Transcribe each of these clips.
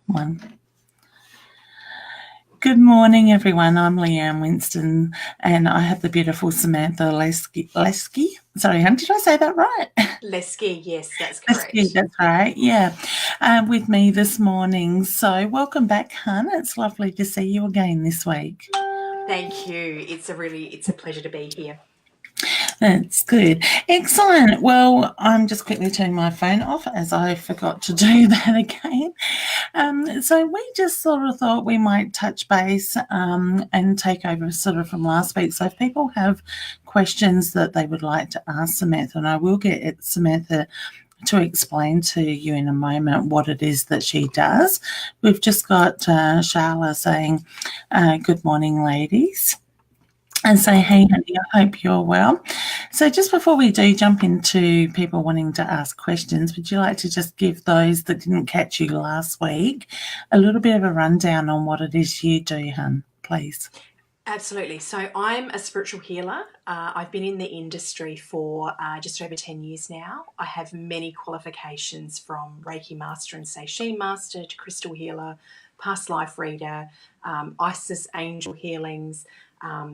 One. Good morning, everyone. I'm Leanne Winston, and I have the beautiful Samantha Lesky. Sorry, hon, did I say that right? Lesky, yes, that's Lesky, correct. that's right. Yeah, with me this morning. So, welcome back, hun. It's lovely to see you again this week. Thank you. It's a pleasure to be here. That's good. Excellent. Well, I'm just quickly turning my phone off as I forgot to do that again. So we just sort of thought we might touch base and take over sort of from last week. So if people have questions that they would like to ask Samantha, and I will get Samantha to explain to you in a moment what it is that she does. We've just got Charla saying, good morning, ladies. And say, hey, Morning. honey, I hope you're well. So, just before we do jump into people wanting to ask questions, would you like to just give those that didn't catch you last week a little bit of a rundown on what it is you do, hun, please? Absolutely. So I'm a spiritual healer. I've been in the industry for just over 10 years now. I have many qualifications from Reiki Master and Seishin Master to Crystal Healer, Past Life Reader, Isis Angel Healings,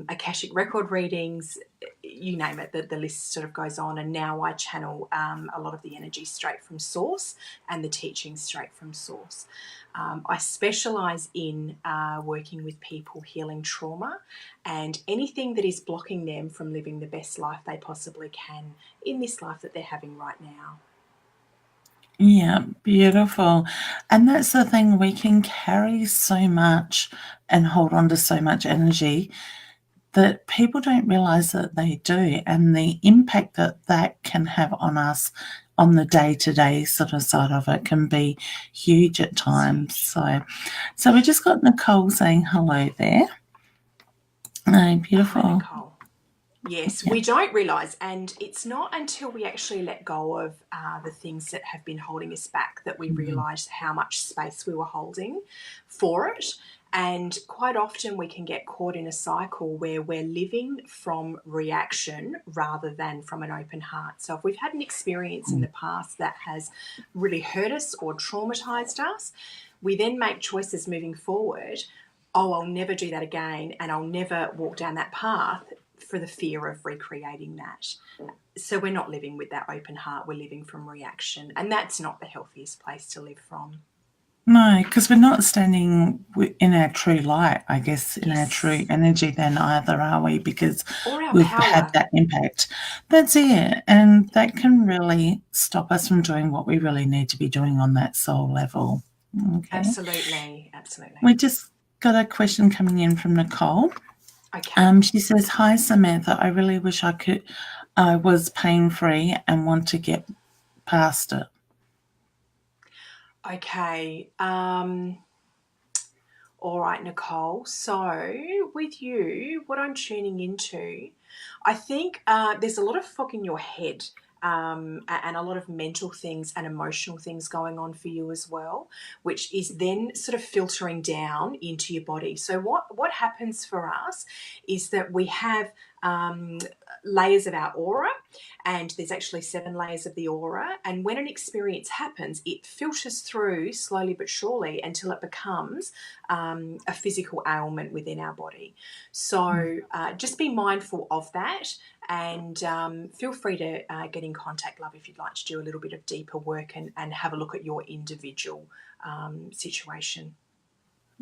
Akashic Record Readings, you name it, the list sort of goes on. And now I channel a lot of the energy straight from source and the teaching straight from source. I specialise in working with people healing trauma and anything that is blocking them from living the best life they possibly can in this life that they're having right now. Yeah, beautiful. And that's the thing, we can carry so much and hold on to so much energy that people don't realize that they do, and the impact that that can have on us on the day-to-day sort of side of it can be huge at It's times. huge. So we just got Nicole saying hello there. Oh, Hi, beautiful. Nicole. Yes, Yeah. we don't realise, and it's not until we actually let go of the things that have been holding us back that we Mhm. realise how much space we were holding for it. And quite often we can get caught in a cycle where we're living from reaction rather than from an open heart. So if we've had an experience in the past that has really hurt us or traumatised us, we then make choices moving forward. Oh, I'll never do that again, and I'll never walk down that path for the fear of recreating that. So we're not living with that open heart, we're living from reaction, and that's not the healthiest place to live from. No, because we're not standing in our true light, I guess, in our true Yes. energy then either, are we? Because Or our we've had power. that impact. That's it. And that can really stop us from doing what we really need to be doing on that soul level. Okay. Absolutely, absolutely. We just got a question coming in from Nicole. Okay. She says, hi, Samantha. I really wish I was pain free and want to get past it. Okay. All right, Nicole. So, with you, what I'm tuning into, I think there's a lot of fog in your head, and a lot of mental things and emotional things going on for you as well, which is then sort of filtering down into your body. So, what happens for us is that we have layers of our aura, and there's actually 7 layers of the aura. And when an experience happens, it filters through slowly but surely until it becomes a physical ailment within our body. So just be mindful of that, and feel free to get in contact, love, if you'd like to do a little bit of deeper work and have a look at your individual situation.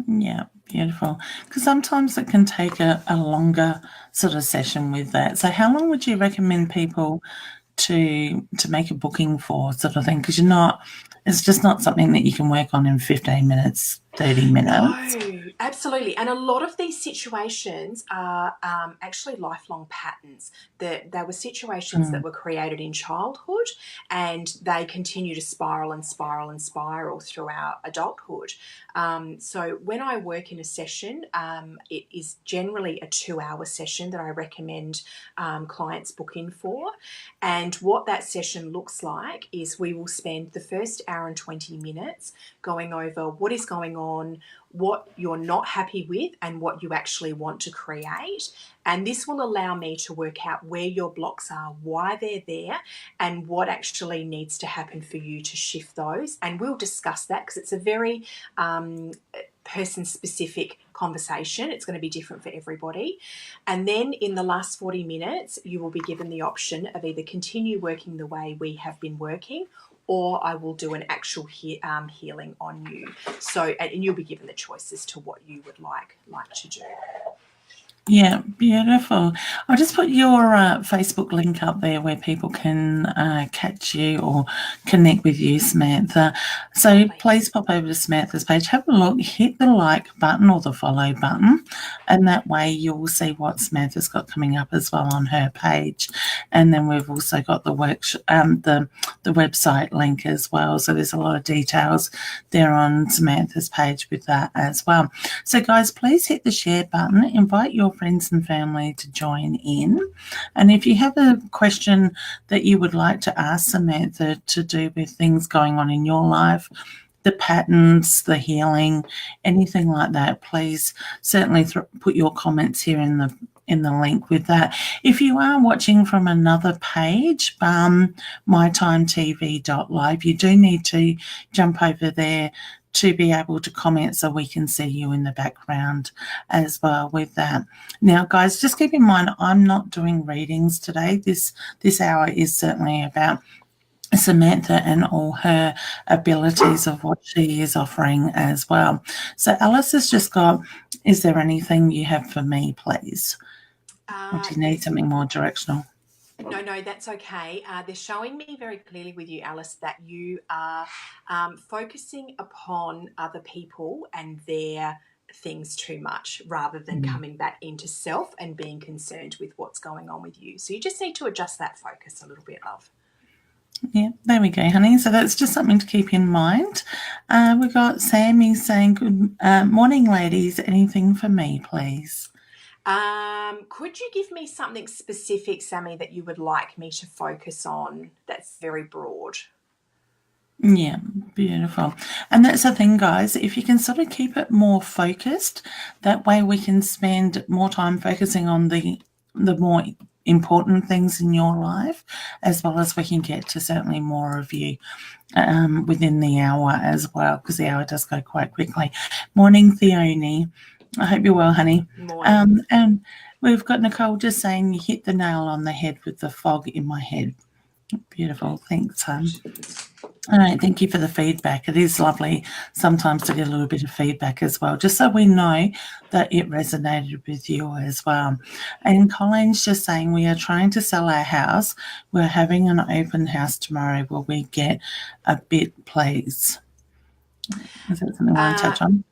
Yeah, beautiful. Because sometimes it can take a longer sort of session with that. So how long would you recommend people to make a booking for sort of thing? Because you're not it's just not something that you can work on in 15 minutes, 30 minutes. No, absolutely. And a lot of these situations are actually lifelong patterns. That there were situations Mm, that were created in childhood, and they continue to spiral and spiral and spiral throughout adulthood. So when I work in a session, it is generally a 2 hour session that I recommend clients book in for. And what that session looks like is we will spend the first hour and 20 minutes going over what is going on, what you're not happy with and what you actually want to create. And this will allow me to work out where your blocks are, why they're there, and what actually needs to happen for you to shift those. And we'll discuss that because it's a very person specific conversation. It's going to be different for everybody. And then in the last 40 minutes, you will be given the option of either continue working the way we have been working, or I will do an actual healing on you. So, and you'll be given the choice as to what you would like to do. Yeah, beautiful. I'll just put your Facebook link up there where people can catch you or connect with you, Samantha. So please pop over to Samantha's page, have a look, hit the like button or the follow button, and that way you'll see what Samantha's got coming up as well on her page. And then we've also got the the website link as well. So there's a lot of details there on Samantha's page with that as well. So guys, please hit the share button, invite your friends and family to join in. And if you have a question that you would like to ask Samantha to do with things going on in your life, the patterns, the healing, anything like that, please certainly put your comments here in the link with that. If you are watching from another page, mytimetv.live, you do need to jump over there to be able to comment so we can see you in the background as well with that. Now, guys, just keep in mind, I'm not doing readings today. This hour is certainly about Samantha and all her abilities of what she is offering as well. So Alice has just got, is there anything you have for me, please? Or do you need something more directional? No, that's okay. They're showing me very clearly with you, Alice, that you are focusing upon other people and their things too much rather than coming back into self and being concerned with what's going on with you. So you just need to adjust that focus a little bit, love. Yeah, there we go, honey. So that's just something to keep in mind. We've got Sammy saying, good morning, ladies. Anything for me, please? Could you give me something specific, Sammy, that you would like me to focus on that's very broad? Yeah, beautiful. And that's the thing, guys, if you can sort of keep it more focused, that way we can spend more time focusing on the more important things in your life, as well as we can get to certainly more of you within the hour as well, because the hour does go quite quickly. Morning, Theone. I hope you're well, honey. Morning. And we've got Nicole just saying you hit the nail on the head with the fog in my head. Beautiful. Thanks, hon. All right, thank you for the feedback. It is lovely sometimes to get a little bit of feedback as well, just so we know that it resonated with you as well. And Colin's just saying we are trying to sell our house. We're having an open house tomorrow. Will we get a bit, please? Is that something you want to touch on?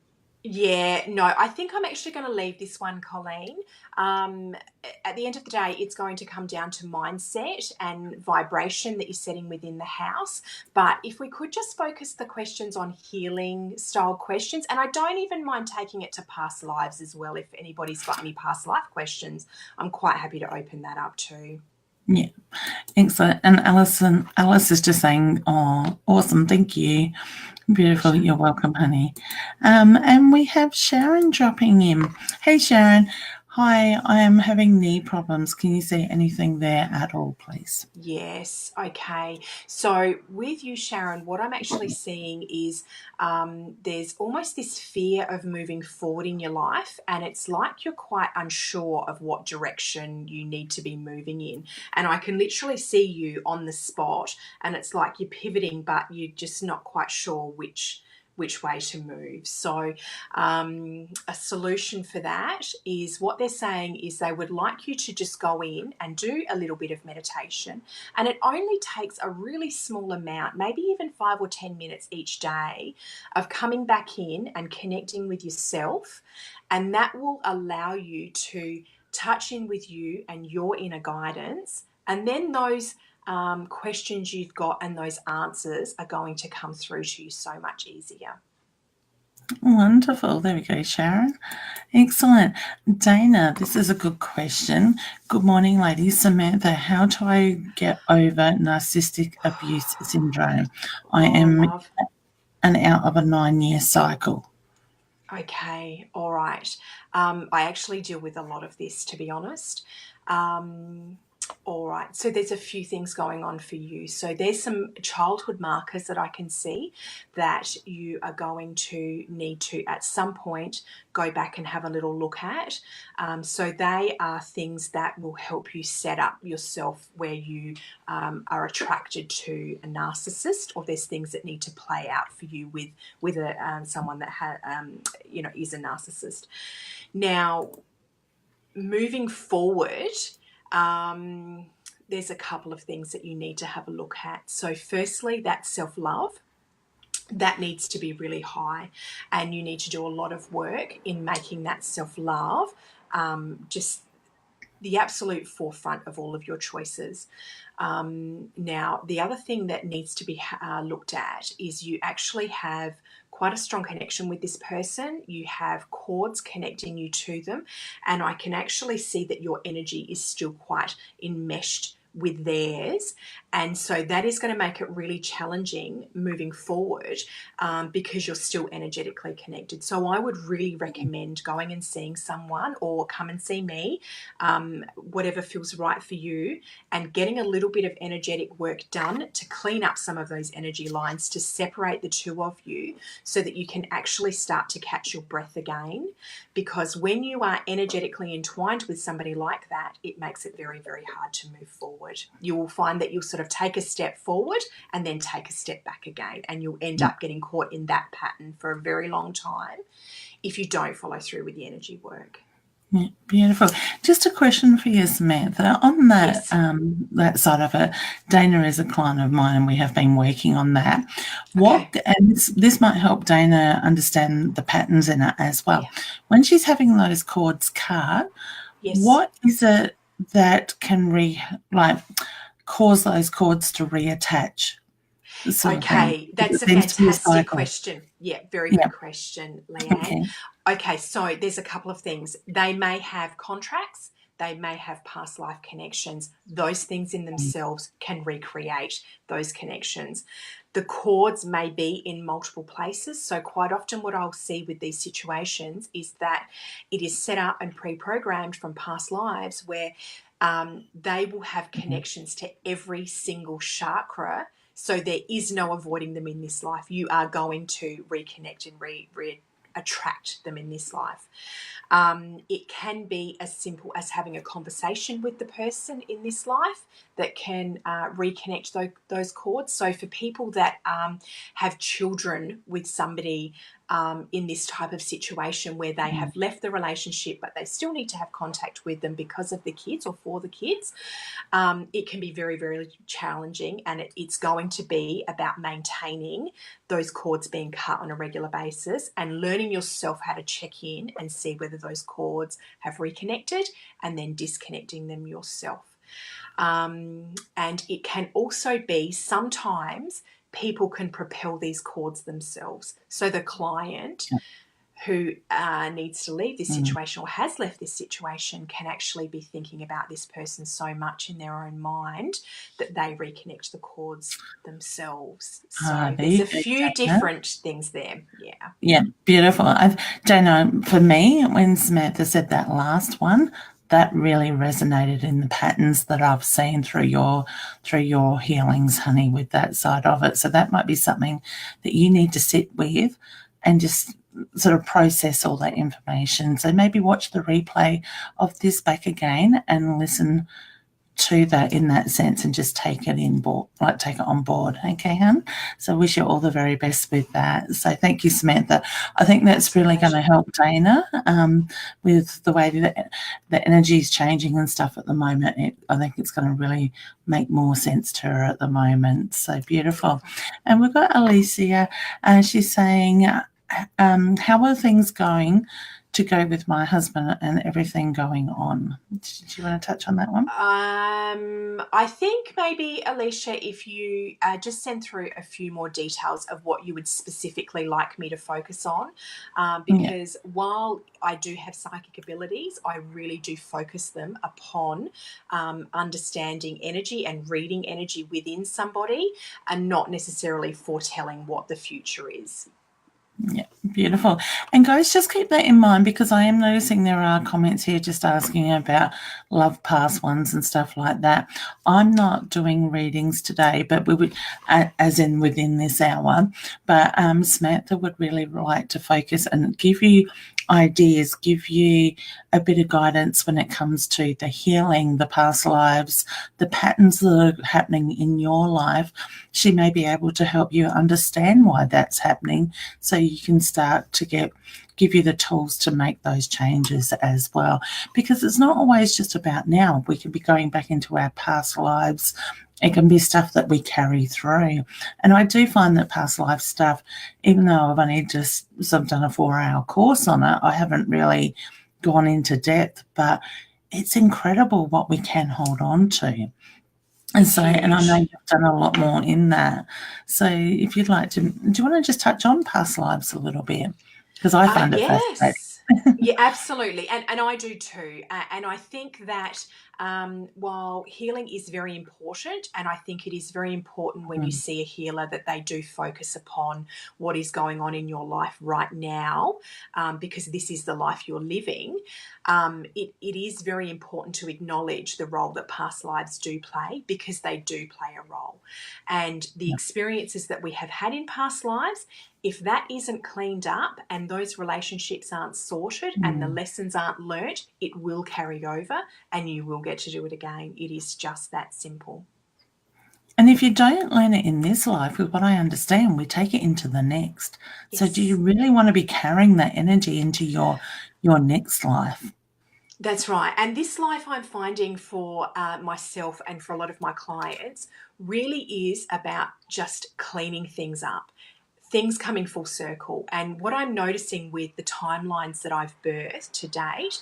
Yeah, no, I think I'm actually going to leave this one, Colleen. At the end of the day, it's going to come down to mindset and vibration that you're setting within the house. But if we could just focus the questions on healing style questions, and I don't even mind taking it to past lives as well. If anybody's got any past life questions, I'm quite happy to open that up too. Yeah, excellent. And Alice is just saying, oh, awesome, thank you. Beautiful. You're welcome, honey. And we have Sharon dropping in. Hey, Sharon. Hi, I am having knee problems. Can you see anything there at all, please? Yes. Okay. So with you, Sharon, what I'm actually seeing is there's almost this fear of moving forward in your life, and it's like you're quite unsure of what direction you need to be moving in. And I can literally see you on the spot, and it's like you're pivoting, but you're just not quite sure which way to move. So a solution for that is what they're saying is they would like you to just go in and do a little bit of meditation, and it only takes a really small amount, maybe even 5 or 10 minutes each day, of coming back in and connecting with yourself, and that will allow you to touch in with you and your inner guidance, and then those questions you've got and those answers are going to come through to you so much easier. Wonderful. There we go, Sharon. Excellent. Dana, this is a good question. Good morning, ladies. Samantha, how do I get over narcissistic abuse syndrome? I am an out of a 9-year cycle. Okay, all right. I actually deal with a lot of this, to be honest. Um, all right, so there's a few things going on for you. So there's some childhood markers that I can see that you are going to need to, at some point, go back and have a little look at. So they are things that will help you set up yourself where you are attracted to a narcissist, or there's things that need to play out for you with someone that is a narcissist. Now, moving forward, there's a couple of things that you need to have a look at. So, firstly, that self love. That needs to be really high, and you need to do a lot of work in making that self love just the absolute forefront of all of your choices. Now, the other thing that needs to be looked at is you actually have quite a strong connection with this person. You have cords connecting you to them, and I can actually see that your energy is still quite enmeshed with theirs. And so that is going to make it really challenging moving forward, because you're still energetically connected. So I would really recommend going and seeing someone, or come and see me, whatever feels right for you, and getting a little bit of energetic work done to clean up some of those energy lines, to separate the two of you, so that you can actually start to catch your breath again. Because when you are energetically entwined with somebody like that, it makes it very, very hard to move forward. You will find that you'll sort of take a step forward and then take a step back again, and you'll end up getting caught in that pattern for a very long time if you don't follow through with the energy work. Yeah, beautiful. Just a question for you, Samantha. On that Yes. that side of it, Dana is a client of mine, and we have been working on that. Okay. And this might help Dana understand the patterns in it as well. Yeah. When she's having those cords cut, Yes. what is it that can cause those cords to reattach, sort of thing? Okay, It that's a seems to be a fantastic cycle. question. Yeah, very Yeah. good question, Leanne. Okay. Okay, so there's a couple of things. They may have contracts, they may have past life connections. Those things in themselves can recreate those connections. The cords may be in multiple places. So, quite often, what I'll see with these situations is that it is set up and pre programmed from past lives where they will have connections to every single chakra. So there is no avoiding them in this life. You are going to reconnect and attract them in this life. It can be as simple as having a conversation with the person in this life that can reconnect those cords. So, for people that have children with somebody in this type of situation where they have left the relationship but they still need to have contact with them because of the kids or for the kids, it can be very, very challenging, and it's going to be about maintaining those cords being cut on a regular basis and learning yourself how to check in and see whether those cords have reconnected, and then disconnecting them yourself. And it can also be sometimes people can propel these cords themselves. So the client who needs to leave this Mm. situation or has left this situation can actually be thinking about this person so much in their own mind that they reconnect the cords themselves. So There there's you a go, few Dana. different things there. Yeah. Yeah, beautiful. Dana, for me, when Samantha said that last one, that really resonated in the patterns that I've seen through your healings, honey, with that side of it. So that might be something that you need to sit with and just sort of process all that information. So maybe watch the replay of this back again and listen to that in that sense, and just take it take it on board. Okay, hun? So I wish you all the very best with that. So thank you, Samantha. I think that's Absolute really going to pleasure. help Dana with the way that the energy is changing and stuff at the moment. I think it's going to really make more sense to her at the moment. So beautiful. Beautiful. And we've got Alicia. She's saying, how are things going to go with my husband and everything going on? Do you want to touch on that one? I think maybe, Alicia, if you just send through a few more details of what you would specifically like me to focus on, Yeah. because while I do have psychic abilities, I really do focus them upon understanding energy and reading energy within somebody, and not necessarily foretelling what the future is. Yeah, beautiful. And guys, just keep that in mind because I am noticing there are comments here just asking about love past ones and stuff like that. I'm not doing readings today, but we would, as in within this hour, but Samantha would really like to focus and give you ideas, give you a bit of guidance when it comes to the healing, the past lives, the patterns that are happening in your life. She may be able to help you understand why that's happening so you can start to give you the tools to make those changes as well. Because it's not always just about now. We could be going back into our past lives. It can be stuff that we carry through. And I do find that past life stuff, even though I've only just sort of done a 4-hour course on it, I haven't really gone into depth, but it's incredible what we can hold on to. And It's so, and I know huge. you've done a lot more in that. So, if you'd like to, do you want to just touch on past lives a little bit? Because I find it fascinating. Yes. Yeah, absolutely. And I do too. And I think that while healing is very important, and I think it is very important when you Mm, see a healer that they do focus upon what is going on in your life right now, because this is the life you're living, it is very important to acknowledge the role that past lives do play because they do play a role. And the yeah. experiences that we have had in past lives, if that isn't cleaned up and those relationships aren't sorted and the Mm. lessons aren't learnt, it will carry over and you will get to do it again. It is just that simple. And if you don't learn it in this life, with what I understand, we take it into the next. So, do you Yes, really want to be carrying that energy into your next life? that's right. And this life I'm finding for myself and for a lot of my clients really is about just cleaning things up, things coming full circle. And what I'm noticing with the timelines that I've birthed to date,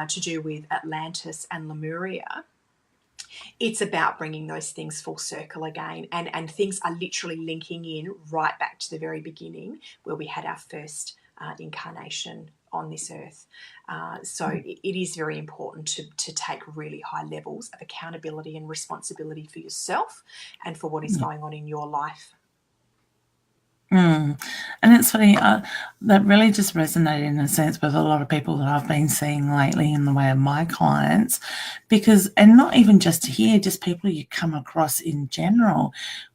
to do with Atlantis and Lemuria, it's about bringing those things full circle again. And things are literally linking in right back to the very beginning where we had our first incarnation on this earth. So it is very important to take really high levels of accountability and responsibility for yourself and for what is Yeah. going on in your life. Mm. And it's funny, that really just resonated in a sense with a lot of people that I've been seeing lately in the way of my clients, because, and not even just here, just people you come across in general,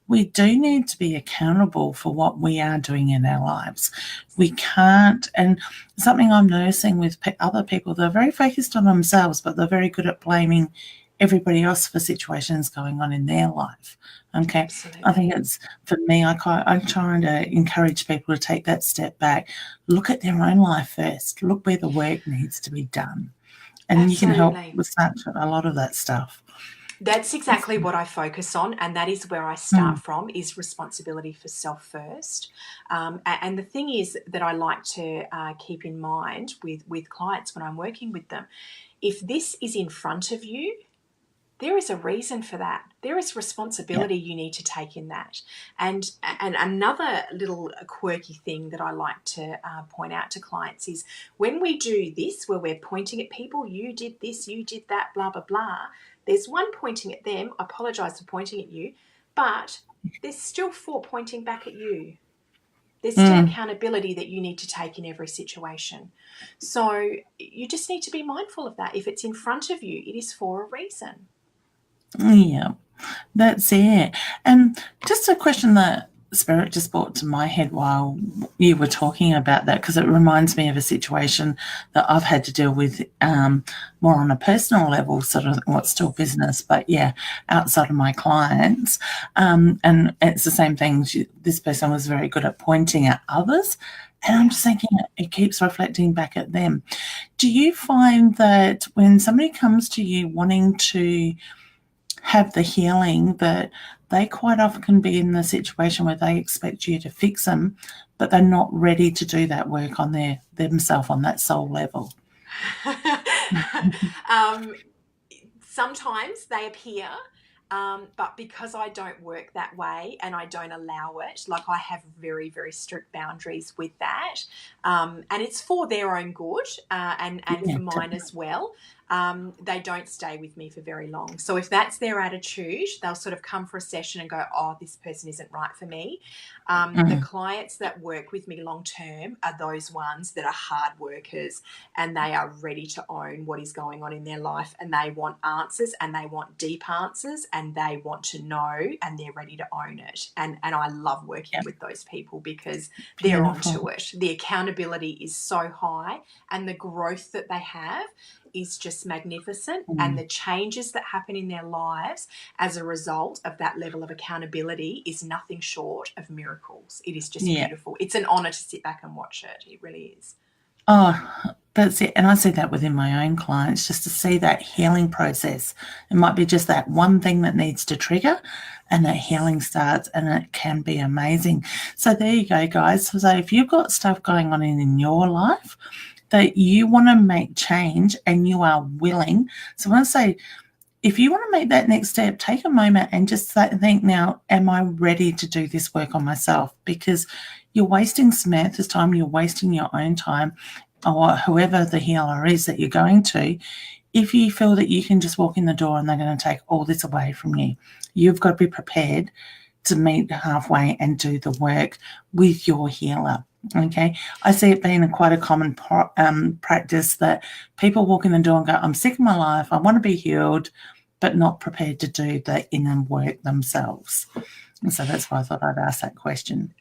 we do need to be accountable for what we are doing in our lives. We can't, and something I'm noticing with other people, they're very focused on themselves, but they're very good at blaming everybody else for situations going on in their life. Okay. I think Absolutely. it's, for me, I'm trying to encourage people to take that step back, look at their own life first, look where the work needs to be done, and you can help Absolutely. with such a lot of that stuff. That's exactly what I focus on, and that is where I start Mm, from, is responsibility for self first. And the thing is that I like to keep in mind with clients when I'm working with them, if this is in front of you, there is a reason for that. There is yeah. responsibility you need to take in that. And another little quirky thing that I like to point out to clients is when we do this, where we're pointing at people, you did this, you did that, blah, blah, blah, there's one pointing at them, I apologise for pointing at you, but there's still four pointing back at you. There's still Mm, accountability that you need to take in every situation. So you just need to be mindful of that. If it's in front of you, it is for a reason. yeah. That's it. And just a question that Spirit just brought to my head while you were talking about that, because it reminds me of a situation that I've had to deal with, more on a personal level, sort of what's still Yes. business, but yeah, outside of my clients. And it's the same thing. This person was very good at pointing at others. And I'm Yeah. just thinking it keeps reflecting back at them. Do you find that when somebody comes to you wanting to have the healing, that they quite often can be in the situation where they expect you to fix them, but they're not ready to do that work on their themselves on that soul level? um, Sometimes they appear, but because I don't work that way and I don't allow it, like I have very, very strict boundaries with that, and it's for their own good, and Yeah, for mine as well. they don't stay with me for very long. So if that's their attitude, they'll sort of come for a session and go, oh, this person isn't right for me. The Mm. clients that work with me long term are those ones that are hard workers, and they are ready to own what is going on in their life, and they want answers, and they want deep answers, and they want to know, and they're ready to own it. And I love working Yeah, with those people because they're beautiful. onto it. The accountability is so high, and the growth that they have is just magnificent, and Mm. the changes that happen in their lives as a result of that level of accountability is nothing short of miracles. It is just Yeah. beautiful. It's an honor to sit back and watch it. It really is. Oh, that's it. And I see that within my own clients, just to see that healing process. It might be just that one thing that needs to trigger, and that Yes. healing starts, and it can be amazing. So there you go, guys. So if you've got stuff going on in your life that you want to make change and you are willing, so when I say, if you want to make that next step, take a moment and just think, now, am I ready to do this work on myself? Because you're wasting Samantha's time, you're wasting your own time, or whoever the healer is that you're going to, if you feel that you can just walk in the door and they're going to take all this away from you. You've got to be prepared to meet halfway and do the work with your healer. Okay, I see it being quite a common practice that people walk in the door and go, I'm sick of my life, I want to be healed, but not prepared to do the inner work themselves. And so that's why I thought I'd ask that question.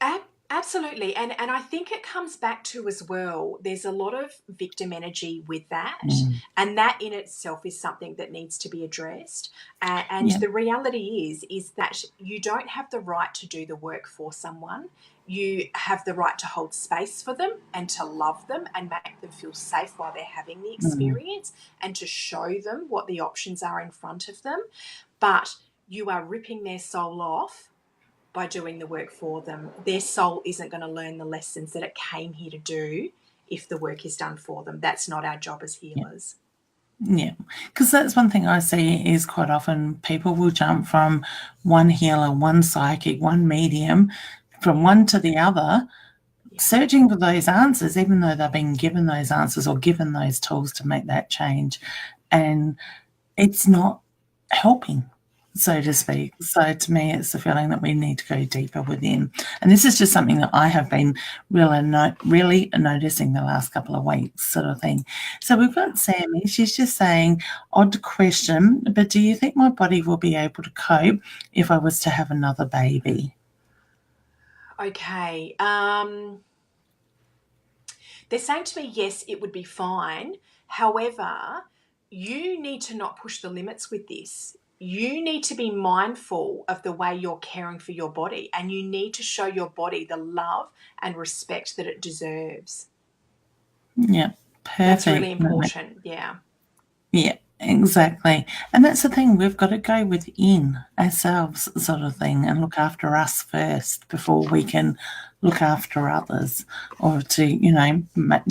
Absolutely. And I think it comes back to as well, there's a lot of victim energy with that. Mm. And that in itself is something that needs to be addressed. And Yeah. the reality is that you don't have the right to do the work for someone. You have the right to hold space for them and to love them and make them feel safe while they're having the Mm. experience, and to show them what the options are in front of them. But you are ripping their soul off by doing the work for them. Their soul isn't going to learn the lessons that it came here to do if the work is done for them. That's not our job as Yeah. healers. Yeah, because that's one thing I see is quite often people will jump from one healer, one psychic, one medium, from one to the other, Yeah. searching for those answers, even though they've been given those answers or given those tools to make that change. And it's not helping, so to speak. So to me, it's the feeling that we need to go deeper within. And this is just something that I have been really noticing the last couple of weeks, sort of thing. So we've got Sammy. She's just saying, odd question, but do you think my body will be able to cope if I was to have another baby? Okay. They're saying to me, yes, it would be fine. However, you need to not push the limits with this. You need to be mindful of the way you're caring for your body, and you need to show your body the love and respect that it deserves. Yeah, That's really perfect. important. Yeah. Yeah, exactly. And that's the thing, we've got to go within ourselves, sort of thing, and look after us first before we can look after others, or to,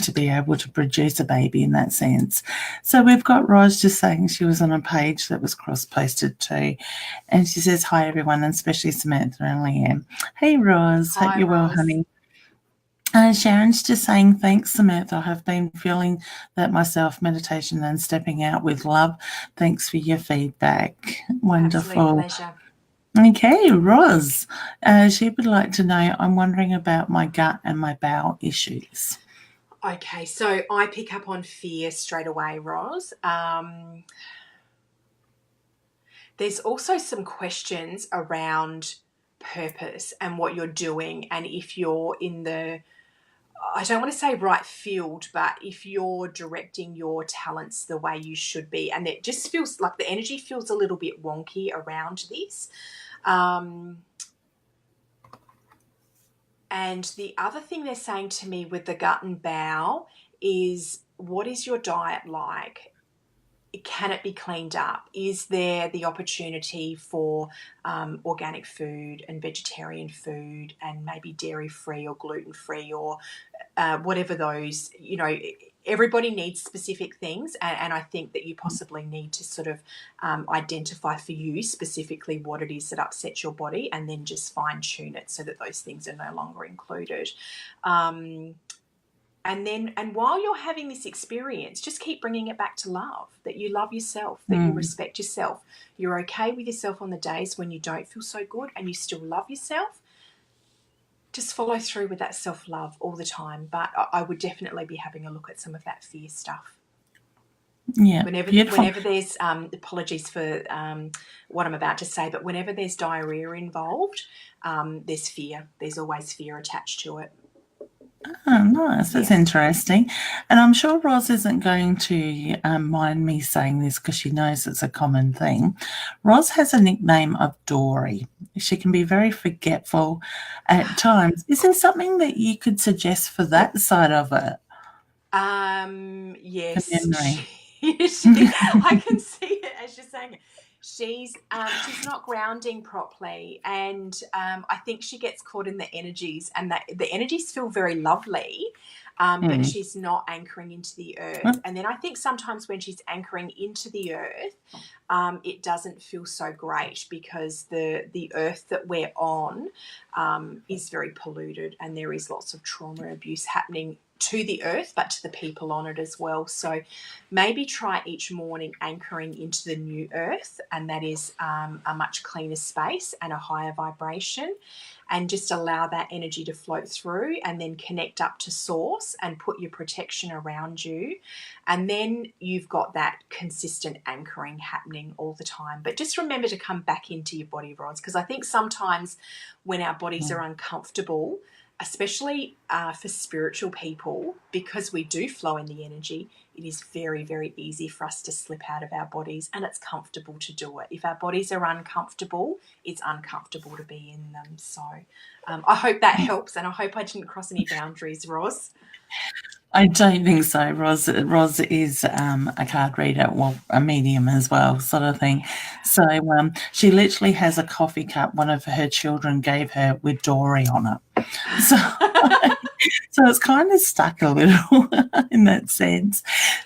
to be able to produce a baby in that sense. So we've got Roz just saying she was on a page that was cross posted too. And she says, hi, everyone, and especially Samantha and Leanne. Hey, Roz, hope Hi, you're well, Roz. honey. Sharon's just saying, thanks, Samantha. I have been feeling that myself, meditation and stepping out with love. Thanks for your feedback. Absolute Wonderful. pleasure. Okay, Roz. She would like to know, I'm wondering about my gut and my bowel issues. Okay, so I pick up on fear straight away, Roz. There's also some questions around purpose and what you're doing, and if you're in the, I don't want to say right field, but if you're directing your talents the way you should be. And it just feels like the energy feels a little bit wonky around this. And the other thing they're saying to me with the gut and bowel is, what is your diet like? Can it be cleaned up? Is there the opportunity for organic food and vegetarian food and maybe dairy free or gluten free, or whatever those, everybody needs specific things. And I think that you possibly need to sort of identify for you specifically what it is that upsets your body, and then just fine tune it so that those things are no longer included. And while you're having this experience, just keep bringing it back to love, that you love yourself, that you respect yourself, you're okay with yourself on the days when you don't feel so good and you still love yourself. Just follow through with that self-love all the time. But I would definitely be having a look at some of that fear stuff. Yeah, beautiful. Whenever there's apologies for what I'm about to say, but whenever there's diarrhea involved, there's fear. There's always fear attached to it. Oh, nice. That's interesting. And I'm sure Roz isn't going to mind me saying this because she knows it's a common thing. Roz has a nickname of Dory. She can be very forgetful at times. Is there something that you could suggest for that side of it? Yes, For memory. I can see it as you're saying it. She's not grounding properly, and I think she gets caught in the energies, and that the energies feel very lovely, but she's not anchoring into the earth. And then I think sometimes when she's anchoring into the earth, it doesn't feel so great because the earth that we're on is very polluted, and there is lots of trauma and abuse happening to the earth, but to the people on it as well. So maybe try each morning anchoring into the new earth, and that is a much cleaner space and a higher vibration, and just allow that energy to float through, and then connect up to source and put your protection around you. And then you've got that consistent anchoring happening all the time. But just remember to come back into your body, Rods, because I think sometimes when our bodies are uncomfortable, especially for spiritual people, because we do flow in the energy, it is very, very easy for us to slip out of our bodies, and it's comfortable to do it. If our bodies are uncomfortable, it's uncomfortable to be in them. So I hope that helps, and I hope I didn't cross any boundaries, Roz. I don't think so. Roz is a card reader, well, a medium as well, sort of thing. So she literally has a coffee cup one of her children gave her with Dory on it. So it's kind of stuck a little in that sense.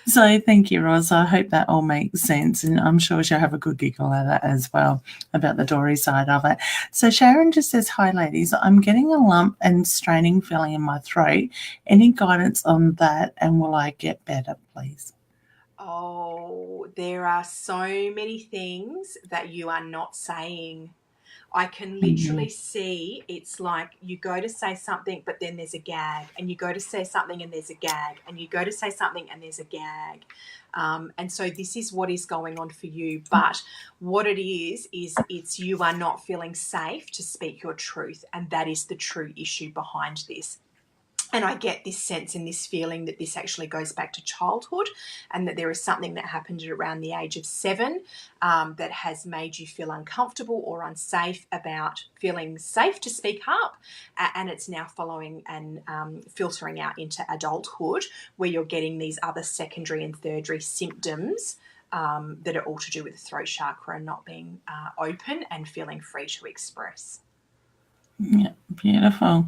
So thank you, Roz. I hope that all makes sense, and I'm sure she'll have a good giggle at it as well about the Dory side of it. So Sharon just says, hi, ladies. I'm getting a lump and straining feeling in my throat. Any guidance on that, and will I get better, please? Oh, there are so many things that you are not saying. I can literally see it's like you go to say something, but then there's a gag, and you go to say something and there's a gag, and you go to say something and there's a gag. And so this is what is going on for you. But what it is it's you are not feeling safe to speak your truth. And that is the true issue behind this. And I get this sense and this feeling that this actually goes back to childhood, and that there is something that happened around the age of 7 that has made you feel uncomfortable or unsafe about feeling safe to speak up. And it's now following and filtering out into adulthood, where you're getting these other secondary and tertiary symptoms that are all to do with the throat chakra and not being open and feeling free to express. Yeah, beautiful.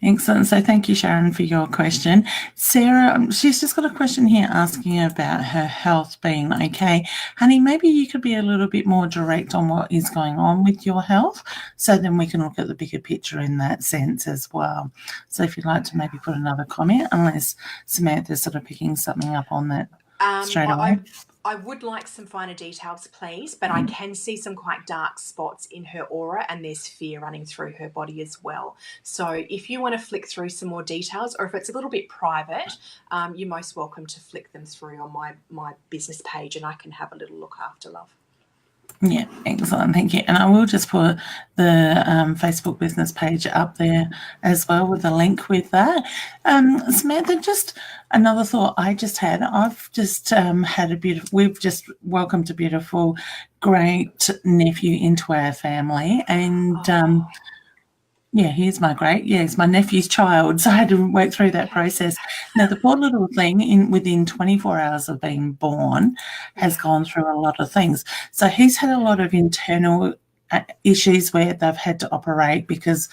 Excellent. So thank you, Sharon, for your question. Sarah, she's just got a question here asking about her health being okay. Honey, maybe you could be a little bit more direct on what is going on with your health, so then we can look at the bigger picture in that sense as well. So if you'd like to maybe put another comment, unless Samantha's sort of picking something up on that straight away. I would like some finer details, please, but I can see some quite dark spots in her aura, and there's fear running through her body as well. So if you want to flick through some more details, or if it's a little bit private, you're most welcome to flick them through on my business page, and I can have a little look after, love. Yeah, excellent. Thank you. And I will just put the Facebook business page up there as well with a link with that. Samantha, just another thought I just had. I've just we've just welcomed a beautiful great nephew into our family. And yeah, he's my nephew's child. So I had to work through that process. Now, the poor little thing, within 24 hours of being born, has gone through a lot of things. So he's had a lot of internal issues where they've had to operate because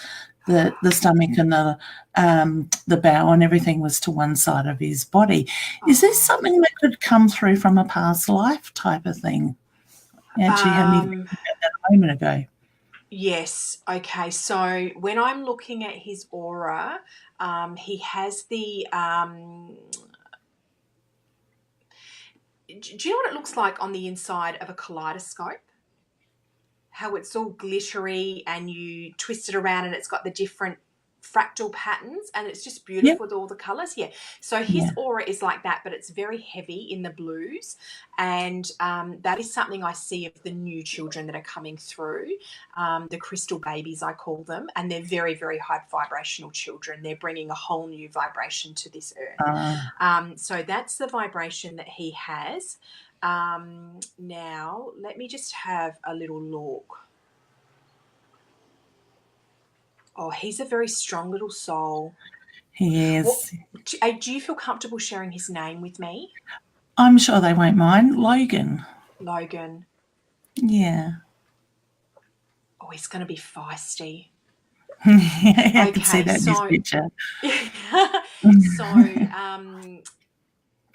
the stomach and the bowel and everything was to one side of his body. Is this something that could come through from a past life type of thing? Actually, had me thinking about that a moment ago. Yes. Okay. So when I'm looking at his aura, he has the. Do you know what it looks like on the inside of a kaleidoscope? How it's all glittery and you twist it around and it's got the different fractal patterns and it's just Yep. beautiful with all the colors. Yeah. So his Yeah. aura is like that, but it's very heavy in the blues. And that is something I see of the new children that are coming through, the crystal babies, I call them. And they're very, very high vibrational children. They're bringing a whole new vibration to this earth. Uh, So that's the vibration that he has. Now, let me just have a little look. Oh, he's a very strong little soul. he What is. do you feel comfortable sharing his name with me? I'm sure they won't mind. Logan. Logan. Yeah. Oh, he's going to be feisty. I could see Okay, that in his so picture. so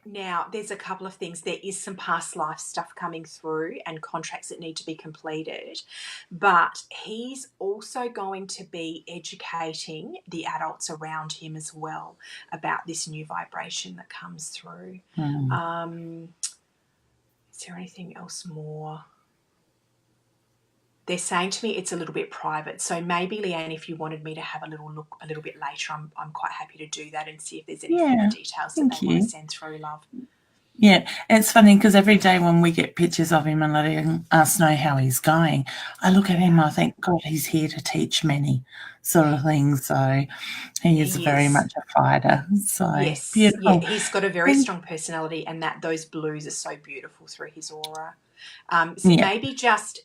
now there's a couple of things. There is some past life stuff coming through and contracts that need to be completed, but he's also going to be educating the adults around him as well about this new vibration that comes through. Mm. Is there anything else more? They're saying to me it's a little bit private. So maybe, Leanne, if you wanted me to have a little look a little bit later, I'm quite happy to do that and see if there's any further Yeah. details that they Thank want to you. send through, love. Yeah, it's funny because every day when we get pictures of him and letting us know how he's going, I look at him, Yeah, I think, God, he's here to teach many sort of things. So he is he very is. much a fighter. So Yes, yeah, beautiful. he's got a very Thank, strong personality, and that those blues are so beautiful through his aura. So yeah. maybe just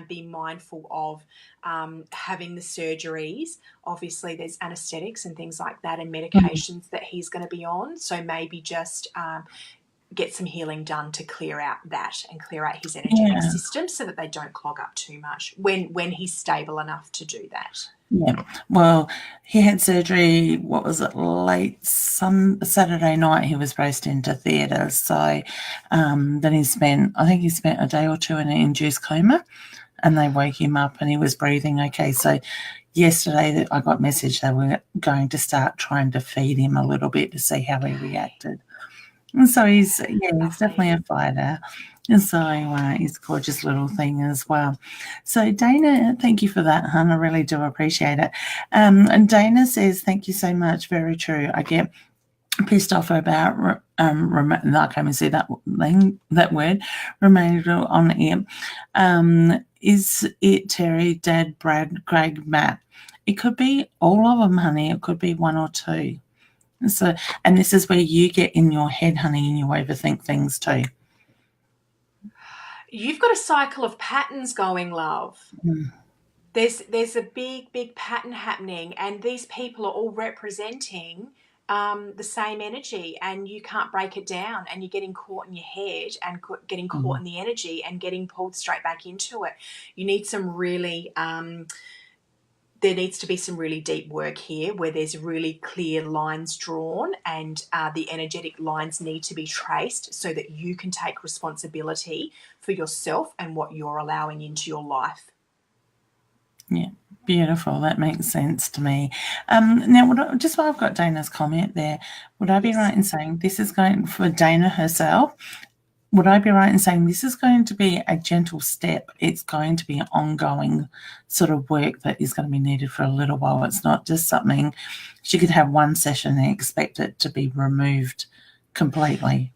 be mindful of having the surgeries. Obviously, there's anaesthetics and things like that, and Mm, medications that he's going to be on. So maybe just get some healing done to clear out that and clear out his energetic yeah. system so that they don't clog up too much when he's stable enough to do that. Yeah. Well, he had surgery, what was it, late some Saturday night he was raced into theatre. So then I think he spent a day or two in an induced coma and they woke him up and he was breathing okay. So yesterday I got message they were going to start trying to feed him a little bit to see how he Okay, reacted. And so yeah, he's definitely lovely. a fighter. And so Okay. he's a gorgeous little thing as well. So Dana, thank you for that, hon. I really do appreciate it. And Dana says, thank you so much. Very true. I get pissed off about I can't even say that thing, that word, remainder on air. Is it Terry, Dad, Brad, Greg, Matt? It could be all of them, honey. It could be one or two. So, and this is where you get in your head, honey, and you overthink things too. You've got a cycle of patterns going, love. Mm, There's a big pattern happening, and these people are all representing the same energy, and you can't break it down, and you're getting caught in your head and getting caught mm. in the energy and getting pulled straight back into it. You need some really there needs to be some really deep work here where there's really clear lines drawn and the energetic lines need to be traced so that you can take responsibility for yourself and what you're allowing into your life. Yeah, beautiful. That makes sense to me. Now, just while I've got Dana's comment there, would I be Yes. right in saying this is going for Dana herself? Would I be right in saying this is going to be a gentle step? It's going to be an ongoing sort of work that is going to be needed for a little while. It's not just something she could have one session and expect it to be removed completely.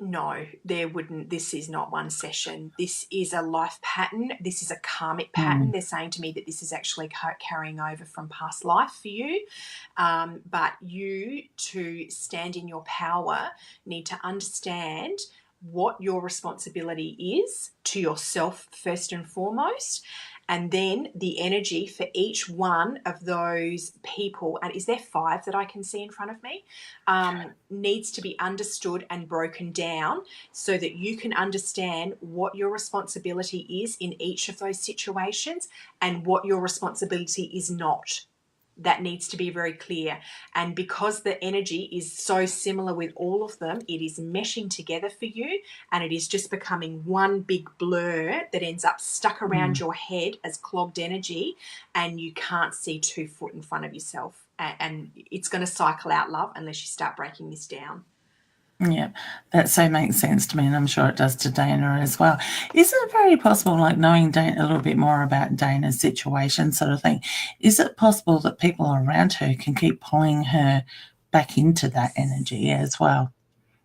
No, there wouldn't. This is not one session. This is a life pattern. This is a karmic pattern. Mm, They're saying to me that this is actually carrying over from past life for you. But you, to stand in your power, need to understand what your responsibility is to yourself first and foremost, and then the energy for each one of those people, and is there five that I can see in front of me, needs to be understood and broken down so that you can understand what your responsibility is in each of those situations and what your responsibility is not. That needs to be very clear. And because the energy is so similar with all of them, it is meshing together for you, and it is just becoming one big blur that ends up stuck around Mm. your head as clogged energy, and you can't see 2 foot in front of yourself. And it's going to cycle out, love, unless you start breaking this down. Yeah, that so makes sense to me, and I'm sure it does to Dana as well. Is it very possible, like knowing Dana, a little bit more about Dana's situation, sort of thing? Is it possible that people around her can keep pulling her back into that energy as well?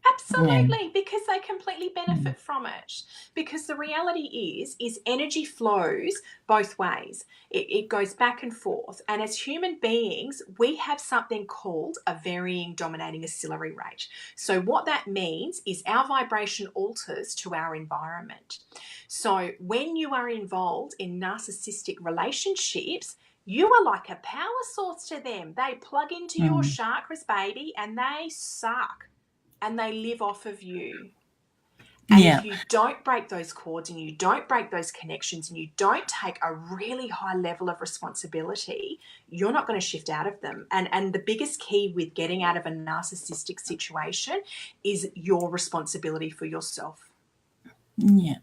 Yeah. Absolutely, because they completely Mm. benefit from it. Because the reality is energy flows both ways. It goes back and forth. And as human beings, we have something called a varying dominating oscillatory rate. So what that means is our vibration alters to our environment. So when you are involved in narcissistic relationships, you are like a power source to them. They plug into your Mm. chakras, baby, and they suck and they live off of you. And if Yeah. you don't break those cords and you don't break those connections and you don't take a really high level of responsibility, you're not going to shift out of them. And the biggest key with getting out of a narcissistic situation is your responsibility for yourself. Yeah.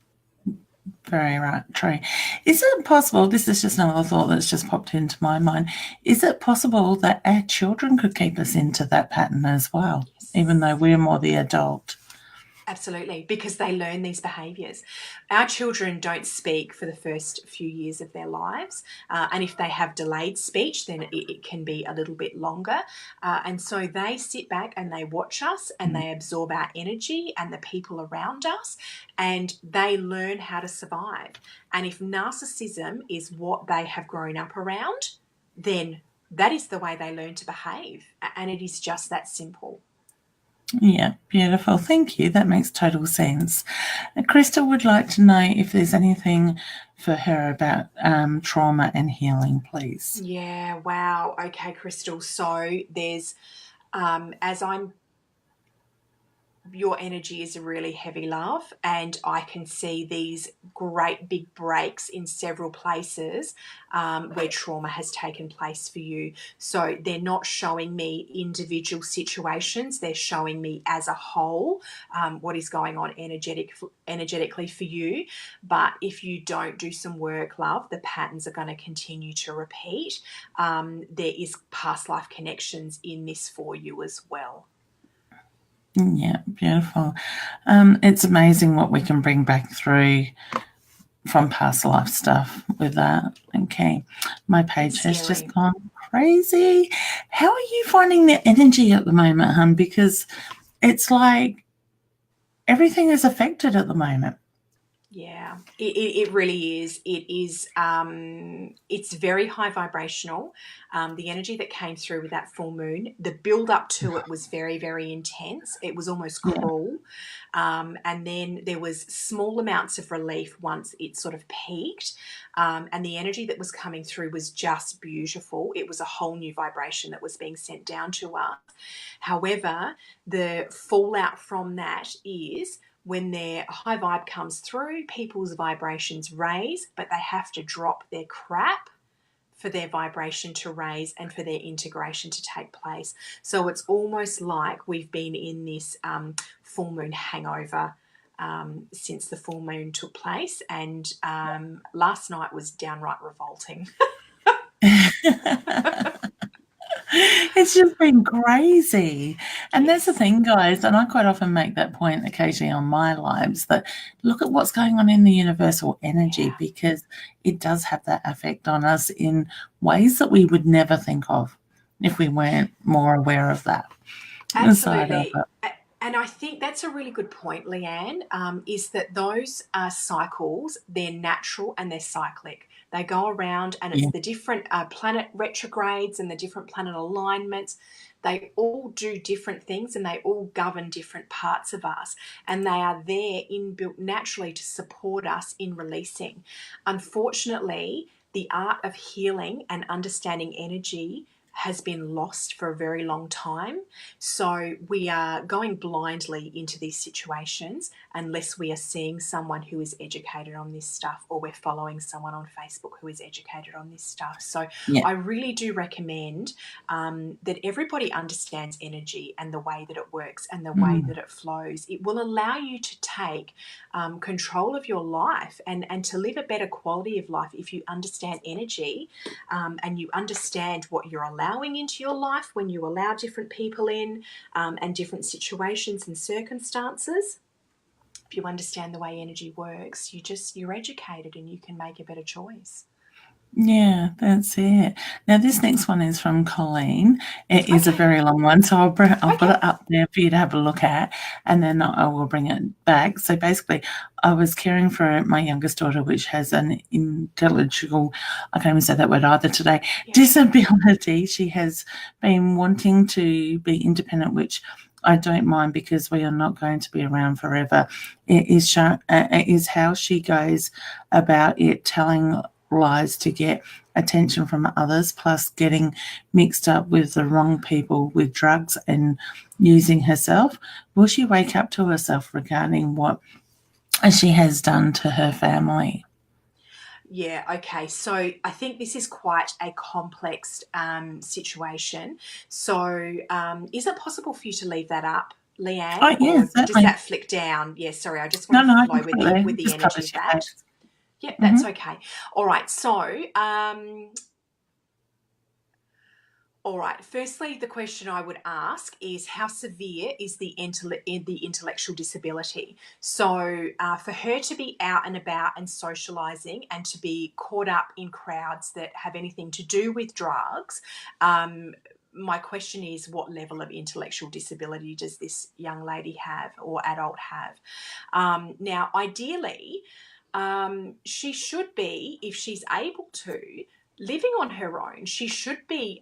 Very right. True. Is it possible? This is just another thought that's just popped into my mind. Is it possible that our children could keep us into that pattern as well, even though Yes. we're more the adult? Absolutely, because they learn these behaviours. Our children don't speak for the first few years of their lives, and if they have delayed speech, then it can be a little bit longer. And so they sit back and they watch us and they absorb our energy and the people around us, and they learn how to survive. And if narcissism is what they have grown up around, then that is the way they learn to behave, and it is just that simple. Yeah, beautiful. Thank you. That makes total sense. Crystal would like to know if there's anything for her about trauma and healing, please. Yeah, wow. Okay, Crystal. So as I'm your energy is a really heavy love, and I can see these great big breaks in several places where trauma has taken place for you. So they're not showing me individual situations, they're showing me as a whole what is going on energetically for you. But if you don't do some work, love, the patterns are going to continue to repeat. There is past life connections in this for you as well. Yeah, beautiful. It's amazing what we can bring back through from past life stuff with that. Okay, my It's page has just scary. gone crazy. How are you finding the energy at the moment, hun? Because it's like everything is affected at the moment. Yeah, it really is. It's very high vibrational. The energy that came through with that full moon, the build up to it was very, very intense. It was almost Yeah. cruel. And then there was small amounts of relief once it sort of peaked. And the energy that was coming through was just beautiful. It was a whole new vibration that was being sent down to us. However, the fallout from that is when their high vibe comes through, people's vibrations raise, but they have to drop their crap for their vibration to raise and for their integration to take place. So it's almost like we've been in this full moon hangover since the full moon took place, and last night was downright revolting. It's just been crazy. And that's the Yes. thing, guys, and I quite often make that point occasionally on my lives that look at what's going on in the universal energy Yeah. because it does have that effect on us in ways that we would never think of if we weren't more aware of that side of Absolutely. it. And I think that's a really good point, Leanne, is that those cycles, they're natural and they're cyclic. They go around, and it's Yeah. the different planet retrogrades and the different planet alignments. They all do different things and they all govern different parts of us. And they are there inbuilt naturally to support us in releasing. Unfortunately, the art of healing and understanding energy has been lost for a very long time. So we are going blindly into these situations unless we are seeing someone who is educated on this stuff, or we're following someone on Facebook who is educated on this stuff. So Yeah. I really do recommend that everybody understands energy and the way that it works and the way Mm. that it flows. It will allow you to take control of your life and to live a better quality of life if you understand energy, and you understand what you're allowing into your life when you allow different people in, and different situations and circumstances. If you understand the way energy works, you're educated and you can make a better choice. Yeah, that's it. Now, this next one is from Colleen. It is a Okay. very long one, so I'll put Okay. it up there for you to have a look at, and then I will bring it back. So basically, I was caring for my youngest daughter, which has an intellectual, I can't even say that word either today, Yeah. disability. She has been wanting to be independent, which I don't mind because we are not going to be around forever. It is how she goes about it, telling lies to get attention from others, plus getting mixed up with the wrong people with drugs and using herself. Will she wake up to herself regarding what she has done to her family? Yeah, okay. So I think this is quite a complex situation. So is it possible for you to leave that up, Oh, Leanne, yeah, or does certainly. that flick down? Yeah, sorry, I just want No, to no, I flow can put it there. with the Just energy covers of your that. face. Yep, Hmm. that's okay. All right. So all right. Firstly, the question I would ask is how severe is the intellectual disability? So, for her to be out and about and socializing and to be caught up in crowds that have anything to do with drugs, my question is, what level of intellectual disability does this young lady have or adult have? Now, ideally, she should be, if she's able to, living on her own. She should be,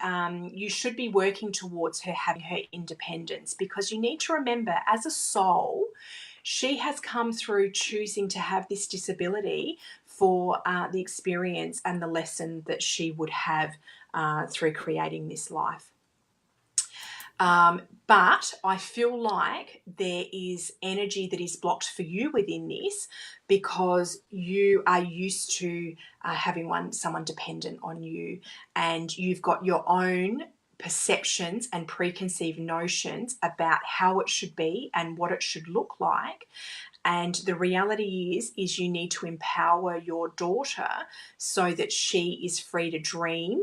you should be working towards her having her independence, because you need to remember, as a soul, she has come through choosing to have this disability for the experience and the lesson that she would have through creating this life. But I feel like there is energy that is blocked for you within this, because you are used to having someone dependent on you, and you've got your own perceptions and preconceived notions about how it should be and what it should look like. And the reality is you need to empower your daughter so that she is free to dream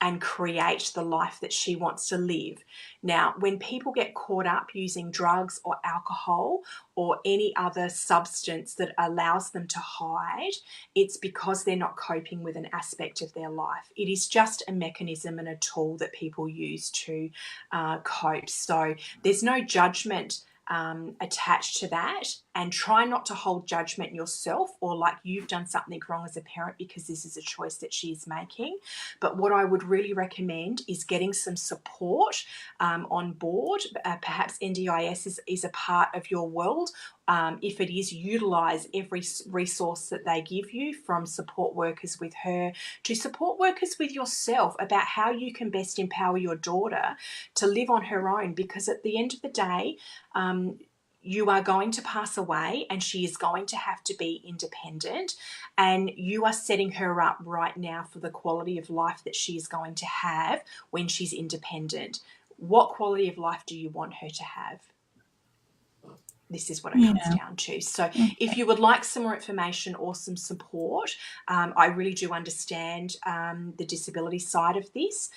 and create the life that she wants to live. Now, when people get caught up using drugs or alcohol or any other substance that allows them to hide, it's because they're not coping with an aspect of their life. It is just a mechanism and a tool that people use to cope. So there's no judgment attached to that, and try not to hold judgment yourself or like you've done something wrong as a parent, because this is a choice that she's making. But what I would really recommend is getting some support on board. Perhaps NDIS is a part of your world. If it is, utilize every resource that they give you, from support workers with her to support workers with yourself, about how you can best empower your daughter to live on her own. Because at the end of the day, you are going to pass away and she is going to have to be independent, and you are setting her up right now for the quality of life that she is going to have when she's independent. What quality of life do you want her to have? This is what it comes Yeah. down to. So if Okay. you would like some more information or some support, I really do understand the disability side of this.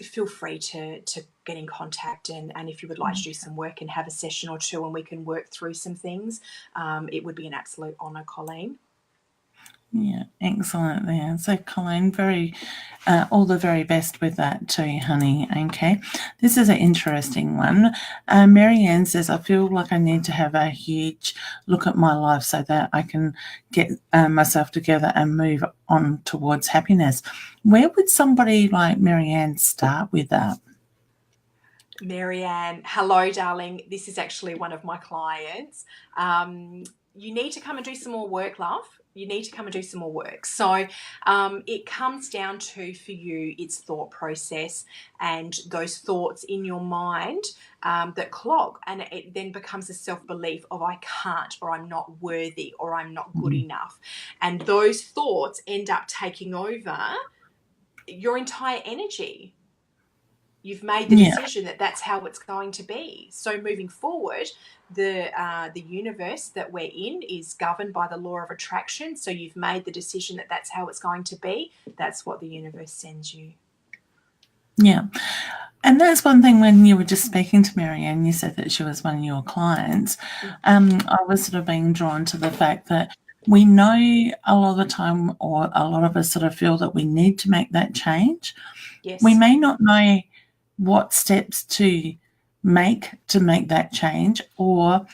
Feel free to get in contact, and if you would like to do some work and have a session or two and we can work through some things, it would be an absolute honour, Colleen. Yeah, excellent there. So, Colleen, all the very best with that too, honey. Okay, this is an interesting one. Marianne says, I feel like I need to have a huge look at my life so that I can get myself together and move on towards happiness. Where would somebody like Marianne start with that? Marianne, hello, darling. This is actually one of my clients. You need to come and do some more work, love. you need to come and do some more work. So it comes down to, for you, it's thought process and those thoughts in your mind that clog. And it then becomes a self-belief of I can't, or I'm not worthy, or I'm not good Mm. enough. And those thoughts end up taking over your entire energy. You've made the Yeah. decision that that's how it's going to be. So moving forward, the universe that we're in is governed by the law of attraction. So you've made the decision that that's how it's going to be. That's what the universe sends you. Yeah. And that's one thing when you were just speaking to Marianne, you said that she was one of your clients. Mm. I was sort of being drawn to the fact that we know a lot of the time, or a lot of us sort of feel that we need to make that change. We Yes. may not know what steps to make that change, or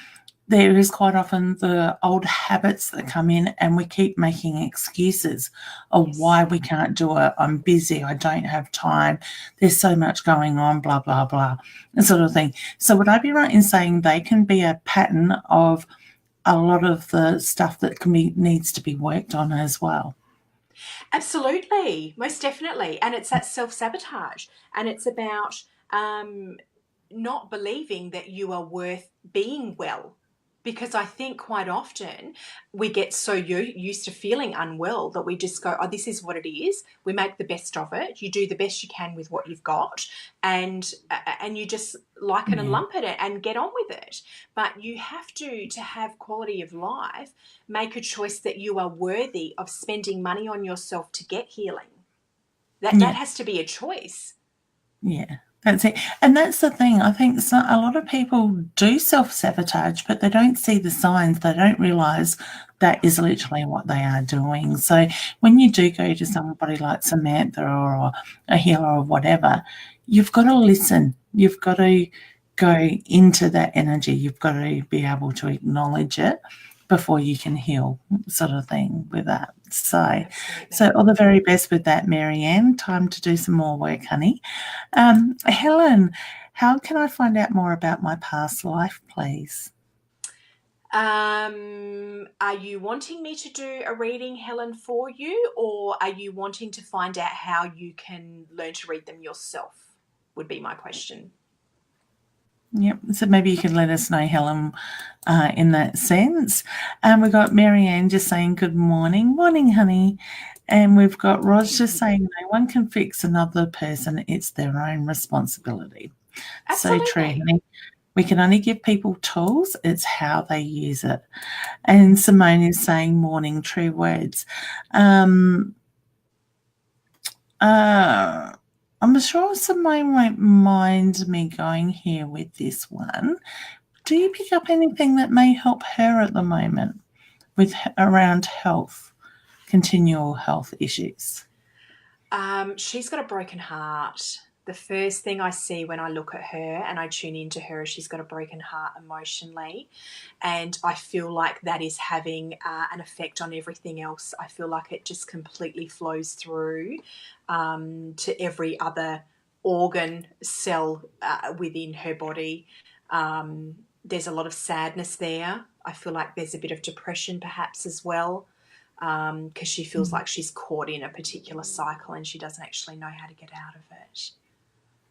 there is quite often the old habits that come in and we keep making excuses of Yes. why we can't do it. I'm busy, I don't have time, there's so much going on, blah, blah, blah, that sort of thing. So would I be right in saying they can be a pattern of a lot of the stuff that needs to be worked on as well? Absolutely. Most definitely. And it's that self sabotage. And it's about um, not believing that you are worth being well. Because I think quite often we get so used to feeling unwell that we just go, oh, this is what it is. We make the best of it. You do the best you can with what you've got, and you just like it and Yeah, lump it and get on with it. But you have to have quality of life, make a choice that you are worthy of spending money on yourself to get healing. That yeah. has to be a choice. Yeah, that's it. And that's the thing. I think a lot of people do self sabotage, but they don't see the signs. They don't realize that is literally what they are doing. So when you do go to somebody like Samantha or a healer or whatever, you've got to listen. You've got to go into that energy. You've got to be able to acknowledge it before you can heal, sort of thing with that. So Absolutely. all the very best with that, Marianne. Time to do some more work, honey. Helen, how can I find out more about my past life, please? Are you wanting me to do a reading, Helen, for you, or are you wanting to find out how you can learn to read them yourself? Would be my question. Yep. So maybe you can let us know, Helen, in that sense. And we've got Marianne just saying good morning. Morning, honey. And we've got Roz just saying no one can fix another person. It's their own responsibility. So true, Absolutely. honey. We can only give people tools. It's how they use it. And Simone is saying morning, true words. Um, Uh, I'm sure Simone won't mind me going here with this one. Do you pick up anything that may help her at the moment with around health, continual health issues? She's got a broken heart. The first thing I see when I look at her and I tune into her is she's got a broken heart emotionally. And I feel like that is having an effect on everything else. I feel like it just completely flows through to every other organ, cell within her body. There's a lot of sadness there. I feel like there's a bit of depression perhaps as well, because she feels like she's caught in a particular cycle and she doesn't actually know how to get out of it.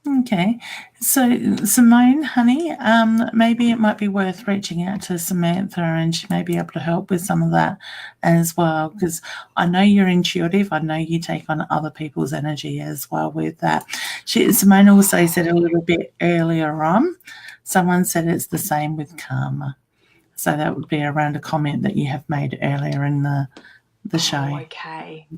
Okay. So, Simone, honey, maybe it might be worth reaching out to Samantha and she may be able to help with some of that as well. Because I know you're intuitive. I know you take on other people's energy as well with that. Simone also said a little bit earlier on, someone said it's the same with karma. So that would be around a comment that you have made earlier in the Oh, show. okay.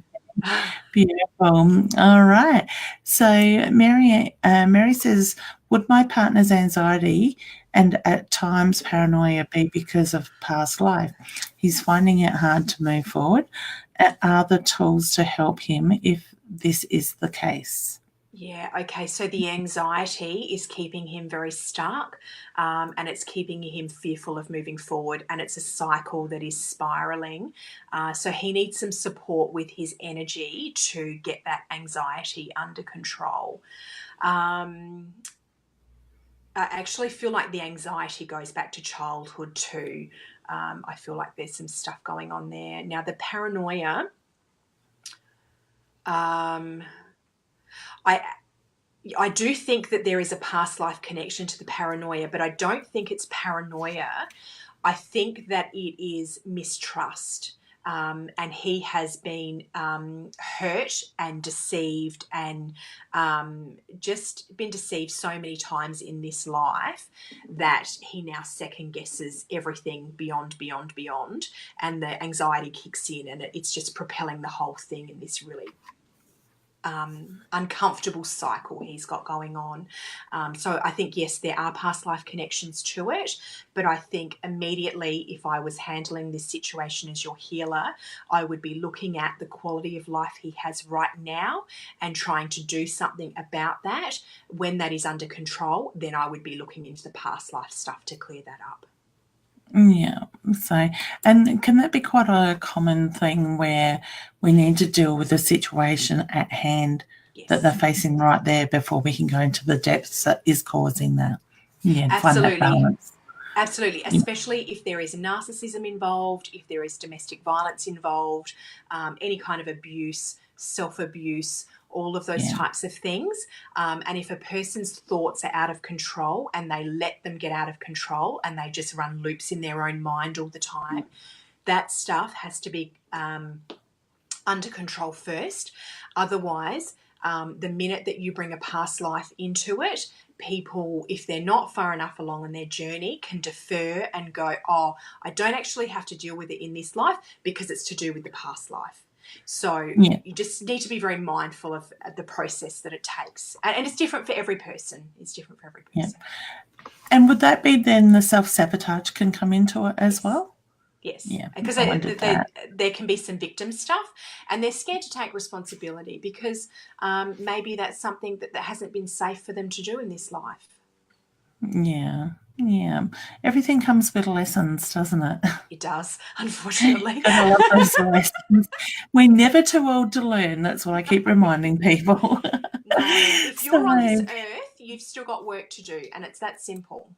Beautiful. All right. So Mary says, would my partner's anxiety and at times paranoia be because of past life? He's finding it hard to move forward. Are the tools to help him if this is the case? Yeah, okay. So the anxiety is keeping him very stuck, and it's keeping him fearful of moving forward, and it's a cycle that is spiraling. So he needs some support with his energy to get that anxiety under control. Um, I actually feel like the anxiety goes back to childhood too. I feel like there's some stuff going on there. Now, the paranoia, um, I I do think that there is a past life connection to the paranoia, but I don't think it's paranoia. I think that it is mistrust. And he has been hurt and deceived and just been deceived so many times in this life that he now second guesses everything beyond, beyond, beyond. And the anxiety kicks in and it's just propelling the whole thing in this really uncomfortable cycle he's got going on. So I think, yes, there are past life connections to it, but I think immediately if I was handling this situation as your healer, I would be looking at the quality of life he has right now and trying to do something about that. When that is under control, then I would be looking into the past life stuff to clear that up. Yeah. So, and can that be quite a common thing where we need to deal with the situation at hand that they're Yes. facing right there before we can go into the depths that is causing that? Yeah, and find that Absolutely. balance. Absolutely, Yeah. especially if there is narcissism involved, if there is domestic violence involved, any kind of abuse, self abuse, all of those Yeah. types of things. And if a person's thoughts are out of control and they let them get out of control and they just run loops in their own mind all the time, that stuff has to be under control first. Otherwise, the minute that you bring a past life into it, people, if they're not far enough along in their journey, can defer and go, oh, I don't actually have to deal with it in this life because it's to do with the past life. So Yeah. you just need to be very mindful of the process that it takes. And it's different for every person. It's different for every Yeah. person. And would that be then the self-sabotage can come into it as Yes. well? Yes, Yeah, because I wondered that. there can be some victim stuff, and they're scared to take responsibility because maybe that's something that hasn't been safe for them to do in this life. Yeah, yeah. Everything comes with lessons, doesn't it? It does, unfortunately. Gotta love those lessons. We're never too old to learn. That's what I keep reminding people. No, if you're on this So, earth, you've still got work to do, and it's that simple.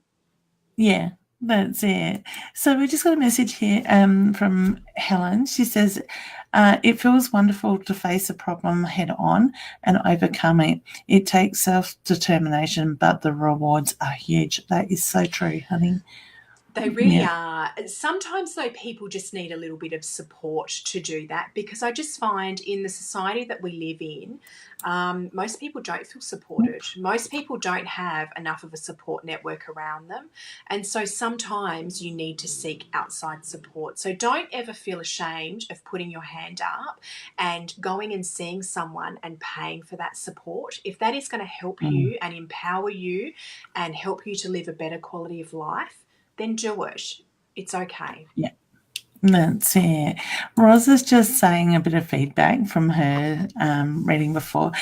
yeah, that's it. So we just got a message here from Helen. She says, it feels wonderful to face a problem head on and overcome it. It takes self-determination, but the rewards are huge. That is so true, honey. They really Yeah. are. Sometimes, though, people just need a little bit of support to do that because I just find in the society that we live in, most people don't feel supported. Most people don't have enough of a support network around them. And so sometimes you need to seek outside support. So don't ever feel ashamed of putting your hand up and going and seeing someone and paying for that support. If that is going to help Mm. you and empower you and help you to live a better quality of life, then do it. It's okay. Yeah. That's it. Roz is just saying a bit of feedback from her reading before.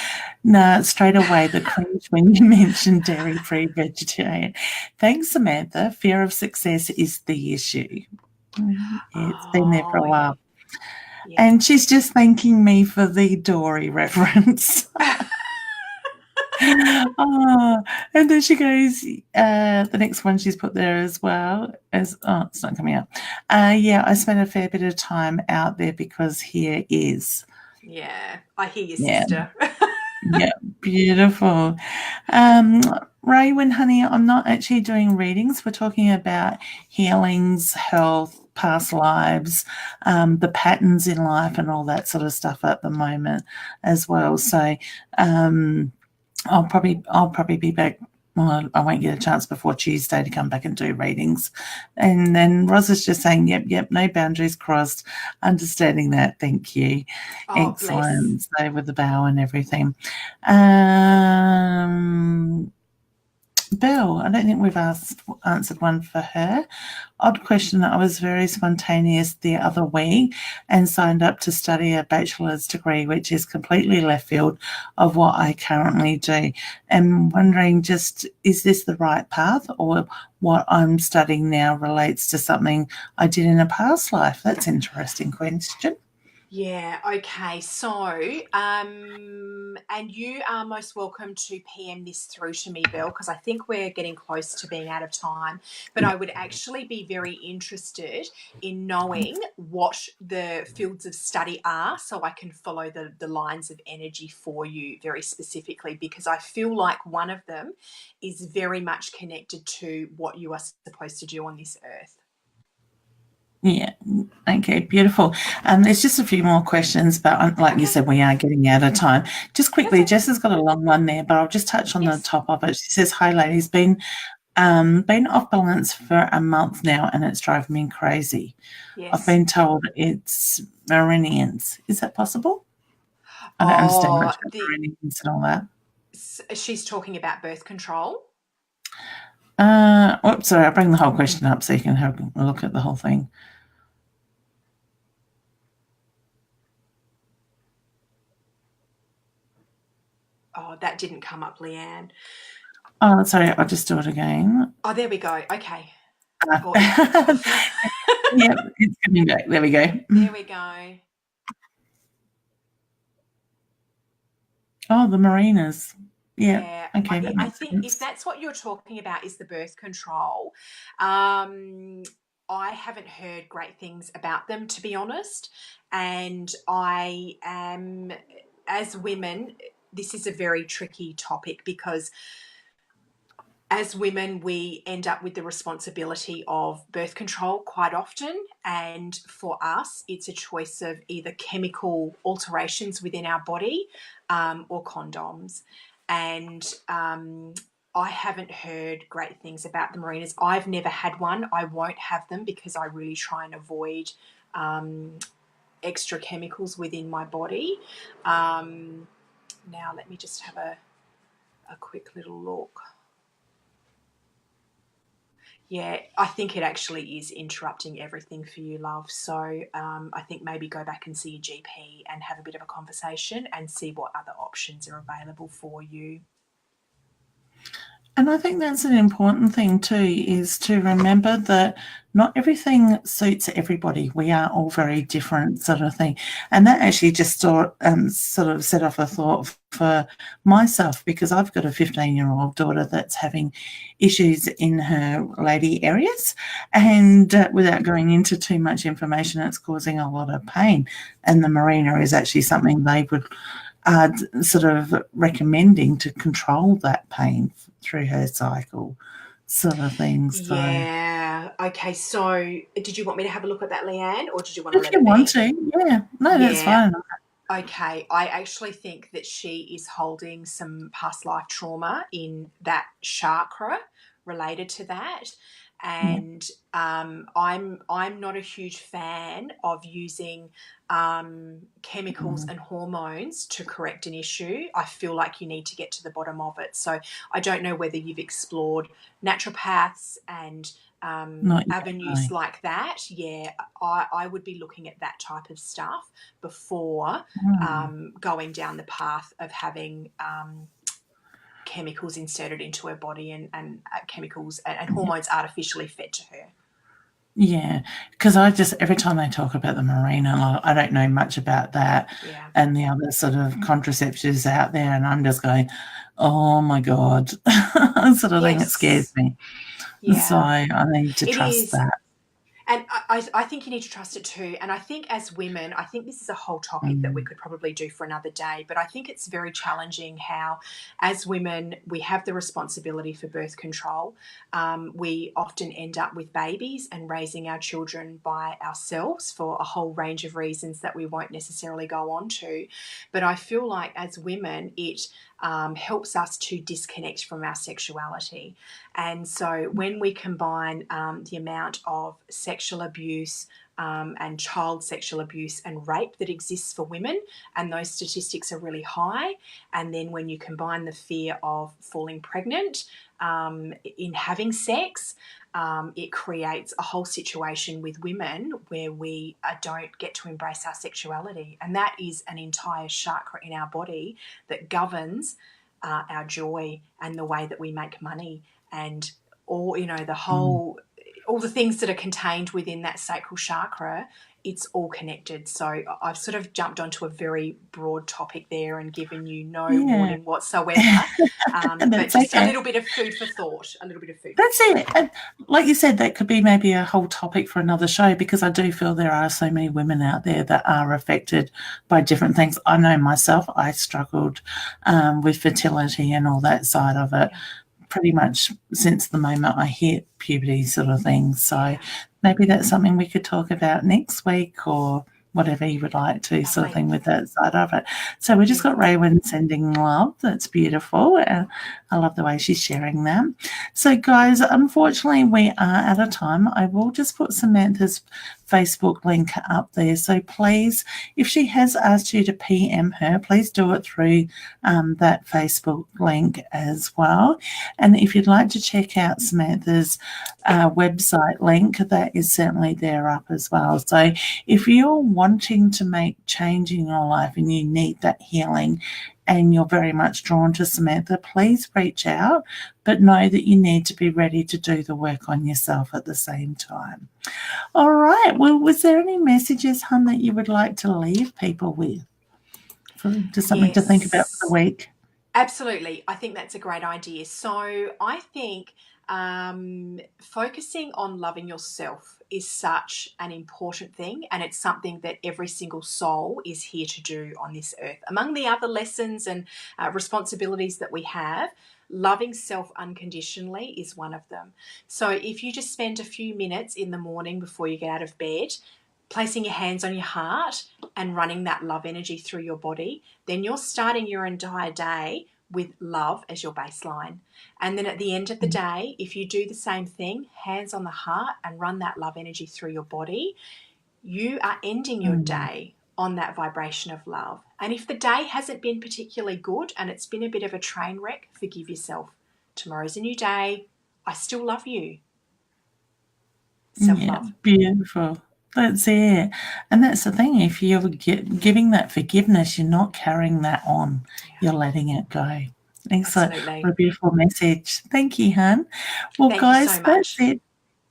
No, straight away the cringe when you mentioned dairy-free vegetarian. Thanks, Samantha. Fear of success is the issue. It's been there for Oh, a while. yeah. And she's just thanking me for the Dory reference. Oh, and then she goes, the next one she's put there as well as, oh, it's not coming up. Yeah, I spent a fair bit of time out there because here is. Yeah. I hear you, Yeah, sister. yeah, beautiful. Raywin, honey, I'm not actually doing readings. We're talking about healings, health, past lives, the patterns in life, and all that sort of stuff at the moment as well. So, I'll probably be back. Well, I won't get a chance before Tuesday to come back and do readings. And then Roz is just saying, yep, no boundaries crossed. Understanding that. Thank you. Oh, bless. Excellent. So with the bow and everything. Bill, I don't think we've answered one for her. Odd question. I was very spontaneous the other week and signed up to study a bachelor's degree, which is completely left field of what I currently do. And wondering just, is this the right path or what I'm studying now relates to something I did in a past life? That's an interesting question. Yeah, okay. So, and you are most welcome to PM this through to me, Bill, because I think we're getting close to being out of time. But I would actually be very interested in knowing what the fields of study are so I can follow the lines of energy for you very specifically, because I feel like one of them is very much connected to what you are supposed to do on this earth. Yeah. Okay, beautiful. There's just a few more questions, but like you Okay, said, we are getting out of time. Just that's quickly, okay. Jess has got a long one there, but I'll just touch on the Yes, top of it. She says, "Hi, ladies. Been off balance for a month now, and it's driving me crazy. I've yes. been told it's meridians. Is that possible? I don't understand Oh, much about meridians and all that." she's talking about birth control. Oops, sorry. I'll bring the whole question up so you can have a look at the whole thing. Oh, that didn't come up, Leanne. Oh, sorry. I'll just do it again. Oh, there we go. Okay. Or it, Uh, yep, it's coming back. There we go. there we go. Oh, the marinas. Yeah. Yeah, Okay, that I makes think if sense. that's what you're talking about is the birth control, I haven't heard great things about them, to be honest. And I am, as women, this is a very tricky topic because as women, we end up with the responsibility of birth control quite often. And for us, it's a choice of either chemical alterations within our body or condoms. And I haven't heard great things about the marinas. I've never had one. I won't have them because I really try and avoid extra chemicals within my body. Now, let me just have a quick little look. Yeah, I think it actually is interrupting everything for you, love. So I think maybe go back and see your GP and have a bit of a conversation and see what other options are available for you. And I think that's an important thing too, is to remember that not everything suits everybody. We are all very different, sort of thing. And that actually just sort of set off a thought for myself, because I've got a 15-year-old daughter that's having issues in her lady areas. And without going into too much information, it's causing a lot of pain. And the marina is actually something they would sort of recommending to control that pain through her cycle, sort of thing. So, Yeah. Okay. So did you want me to have a look at that, Leanne, or did you want to if let you it want be? to, yeah, no, that's Yeah. fine. Okay. I actually think that she is holding some past life trauma in that chakra related to that. Yeah. And I'm not a huge fan of using chemicals Mm, and hormones to correct an issue. I feel like you need to get to the bottom of it. So I don't know whether you've explored naturopaths and not yet, no. avenues like that. Yeah, I would be looking at that type of stuff before Mm, going down the path of having chemicals inserted into her body and chemicals and yeah. hormones artificially fed to her. Yeah, because I just every time they talk about the marina, I don't know much about that Yeah. and the other sort of contraceptives out there, and I'm just going, "Oh my God," sort of thing. It scares Yes. me. So Yeah. I need to It trust is. that. And I think you need to trust it too. And I think as women, I think this is a whole topic that we Mm, could probably do for another day. But I think it's very challenging how, as women, we have the responsibility for birth control. We often end up with babies and raising our children by ourselves for a whole range of reasons that we won't necessarily go on to. But I feel like as women, it helps us to disconnect from our sexuality. And so when we combine the amount of sexual abuse and child sexual abuse and rape that exists for women, and those statistics are really high, and then when you combine the fear of falling pregnant in having sex, it creates a whole situation with women where we don't get to embrace our sexuality. And that is an entire chakra in our body that governs our joy and the way that we make money and all, the mm. whole all the things that are contained within that sacral chakra, it's all connected. So I've sort of jumped onto a very broad topic there and given you no Yeah. warning whatsoever. But That's just a okay. little bit of food for thought, a little bit of food for That's thought. it. And like you said, that could be maybe a whole topic for another show because I do feel there are so many women out there that are affected by different things. I know myself, I struggled with fertility and all that side of it Yeah, pretty much since the moment I hit puberty, sort of thing. So yeah, maybe that's something we could talk about next week or whatever you would like to, sort of lovely. thing, with that side of it. So we just got Beautiful. Raywin sending love. That's beautiful. I love the way she's sharing that. So, guys, unfortunately, we are out of time. I will just put Samantha's Facebook link up there. So please, if she has asked you to PM her, please do it through that Facebook link as well. And if you'd like to check out Samantha's website link, that is certainly there up as well. So if you're wanting to make change in your life and you need that healing and you're very much drawn to Samantha, please reach out, but know that you need to be ready to do the work on yourself at the same time. All right. Well, was there any messages, hun, that you would like to leave people with? Just something to think about for the Yes. week? Absolutely. I think that's a great idea. So I think focusing on loving yourself is such an important thing, and it's something that every single soul is here to do on this earth. Among the other lessons and responsibilities that we have, loving self unconditionally is one of them. So if you just spend a few minutes in the morning before you get out of bed, placing your hands on your heart and running that love energy through your body, then you're starting your entire day with love as your baseline. And then at the end of the day, if you do the same thing, hands on the heart and run that love energy through your body, you are ending your Mm, day on that vibration of love. And if the day hasn't been particularly good and it's been a bit of a train wreck, forgive yourself. Tomorrow's a new day. I still love you. Self yeah, love. beautiful. That's it. And that's the thing. If you're giving that forgiveness, you're not carrying that on. Yeah, You're letting it go. Excellent. What absolutely. a beautiful message. Thank you, hun. Well, Thank you guys, so that's much. it.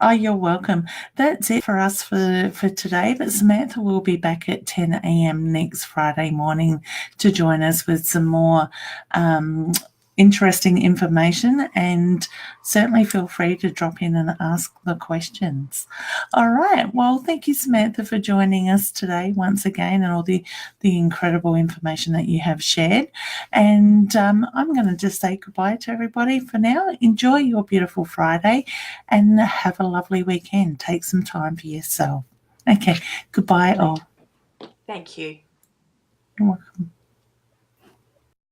Oh, you're welcome. That's it for us for today. But Samantha will be back at 10 a.m. next Friday morning to join us with some more um, interesting information. And certainly feel free to drop in and ask the questions. All right. Well, thank you, Samantha, for joining us today once again and all the incredible information that you have shared. And I'm going to just say goodbye to everybody for now. Enjoy your beautiful Friday and have a lovely weekend. Take some time for yourself. Okay. Goodbye, Lovely. all. Thank you. You're welcome.